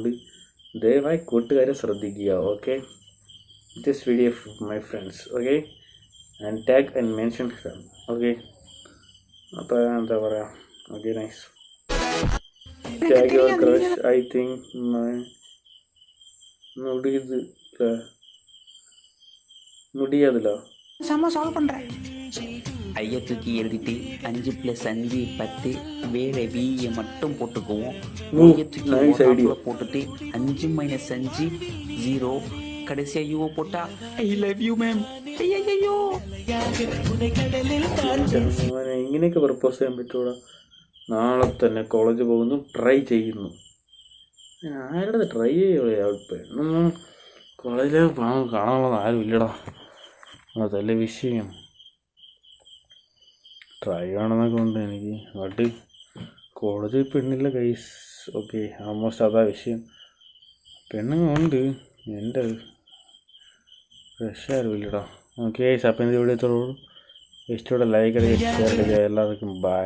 അതുകൊണ്ട് ദയവായി കൂട്ടുകാരെ ശ്രദ്ധിക്കുക. Okay, this video my friends. Okay, and tag and mention him. Okay, അപ്പോൾ എന്താ പറയുക. Okay, nice. Tag your crush. I think முடியாதுல செம்ம சால்வ் பண்ணுறேன். ஐயை தூக்கி எழுதிட்டு 5 + 5 10 வேற வியை மட்டும் போட்டுக்குவோம். ஐயை தூக்கி போட்டுட்டு 5 - 5 0 கடைசியாக யூவை போட்டா ஐ லவ் யூ மேம். ஐயோ ഇങ്ങനെയൊക്കെ പ്രപ്പോസ് ചെയ്യാൻ പറ്റൂടാ. നാളെ തന്നെ കോളേജ് പോകുന്നു, ട്രൈ ചെയ്യുന്നു. ആരുടെ ട്രൈ ചെയ്യുക? പെണ്ണൊന്നും കോളേജിൽ കാണാനുള്ളത് ആരും ഇല്ലടാ. അതല്ലേ വിഷയം. ട്രൈ ആണെന്നൊക്കെ ഉണ്ട് എനിക്ക്. ബട്ട് കോളേജിൽ പെണ്ണില്ല ഗൈസ്. ഓക്കെ, ആൾമോസ്റ്റ് അതാ വിഷയം. പെണ്ണുങ്ങളുണ്ട്, എൻ്റെ രക്ഷാരും ഇല്ലടാ. ഓക്കെ, അപ്പം ഇത് ഇവിടെ എത്തുള്ളൂ. ഇഷ്ടമുള്ള ലൈക്ക് അടിക്കുക, ഷെയർ അടിക്കുക. എല്ലാവർക്കും ബൈ.